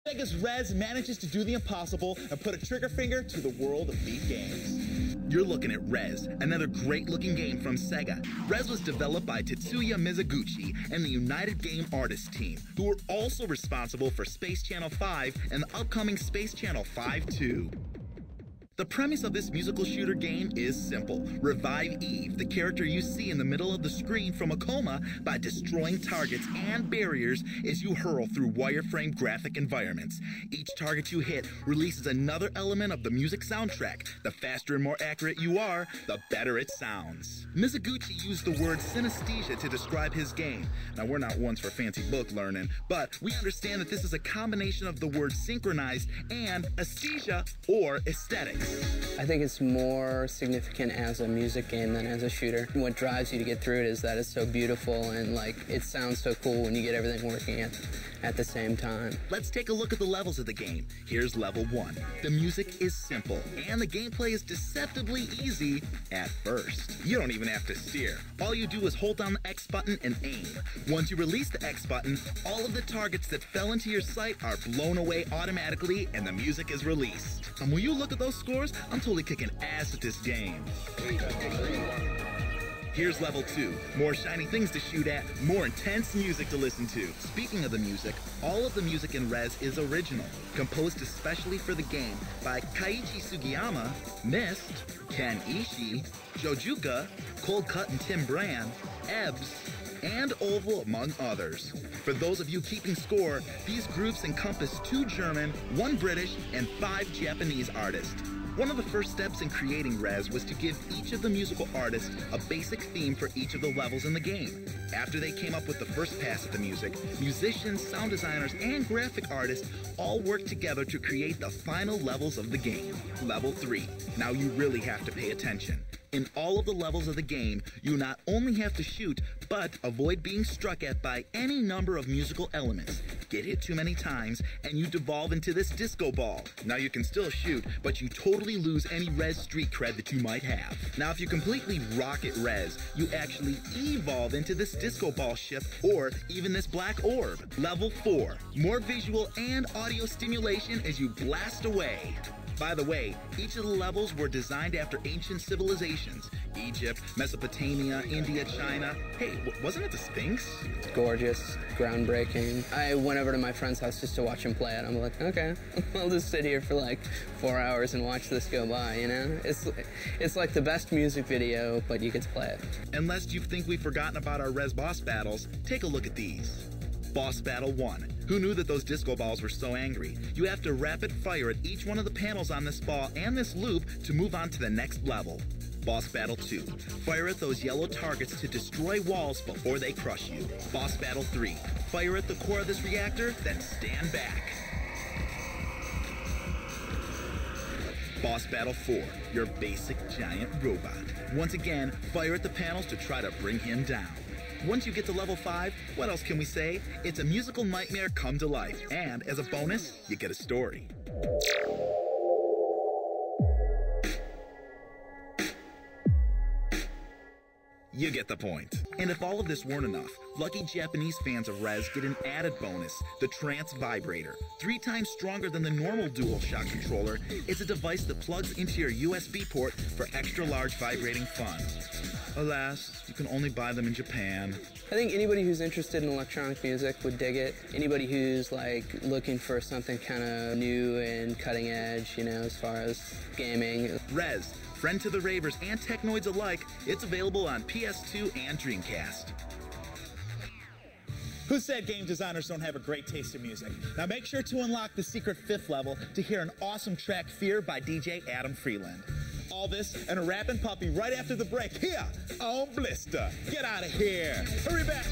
Sega's Rez manages to do the impossible and put a trigger finger to the world of beat games. You're looking at Rez, another great-looking game from Sega. Rez was developed by Tetsuya Mizuguchi and the United Game Artists team, who were also responsible for Space Channel 5 and the upcoming Space Channel 5 2. The premise of this musical shooter game is simple. Revive Eve, the character you see in the middle of the screen, from a coma by destroying targets and barriers as you hurl through wireframe graphic environments. Each target you hit releases another element of the music soundtrack. The faster and more accurate you are, the better it sounds. Mizuguchi used the word synesthesia to describe his game. Now, we're not ones for fancy book learning, but we understand that this is a combination of the word synchronized and aesthesia or aesthetics. I think it's more significant as a music game than as a shooter. What drives you to get through it is that it's so beautiful and like it sounds so cool when you get everything working at the same time. Let's take a look at the levels of the game. Here's level 1. The music is simple and the gameplay is deceptively easy at first. You don't even have to steer. All you do is hold down the X button and aim. Once you release the X button, all of the targets that fell into your sight are blown away automatically and the music is released. And when you look at those scores, I'm totally kicking ass at this game. Here's level 2. More shiny things to shoot at, more intense music to listen to. Speaking of the music, all of the music in Rez is original, composed especially for the game by Keiichi Sugiyama, Myst, Ken Ishii, Jojuka, Cold Cut and Tim Brand, Ebbs, and Oval, among others. For those of you keeping score, these groups encompass 2 German, 1 British, and 5 Japanese artists. One of the first steps in creating Rez was to give each of the musical artists a basic theme for each of the levels in the game. After they came up with the first pass at the music, musicians, sound designers, and graphic artists all worked together to create the final levels of the game. Level 3. Now you really have to pay attention. In all of the levels of the game, you not only have to shoot, but avoid being struck at by any number of musical elements. Get hit too many times, and you devolve into this disco ball. Now you can still shoot, but you totally lose any Rez street cred that you might have. Now if you completely rock at Rez, you actually evolve into this disco ball ship, or even this black orb. Level 4. More visual and audio stimulation as you blast away. By the way, each of the levels were designed after ancient civilizations. Egypt, Mesopotamia, India, China. Hey, wasn't it the Sphinx? Gorgeous, groundbreaking. I went over to my friend's house just to watch him play it. I'm like, okay, I'll just sit here for like 4 hours and watch this go by, you know? It's like the best music video, but you get to play it. And lest you think we've forgotten about our Rez boss battles, take a look at these. Boss Battle 1. Who knew that those disco balls were so angry? You have to rapid fire at each one of the panels on this ball and this loop to move on to the next level. Boss Battle 2. Fire at those yellow targets to destroy walls before they crush you. Boss Battle 3. Fire at the core of this reactor, then stand back. Boss Battle 4. Your basic giant robot. Once again, fire at the panels to try to bring him down. Once you get to level 5, what else can we say? It's a musical nightmare come to life. And as a bonus, you get a story. You get the point. And if all of this weren't enough, lucky Japanese fans of Rez get an added bonus, the Trance Vibrator. 3 times stronger than the normal DualShock controller, it's a device that plugs into your USB port for extra large vibrating fun. Alas, you can only buy them in Japan. I think anybody who's interested in electronic music would dig it. Anybody who's like looking for something kind of new and cutting edge, you know, as far as gaming. Rez, friend to the ravers and technoids alike, it's available on PS2 and Dreamcast. Who said game designers don't have a great taste in music? Now make sure to unlock the secret 5th level to hear an awesome track, Fear, by DJ Adam Freeland. All this and a rapping puppy right after the break here on Blister. Get out of here. Hurry back.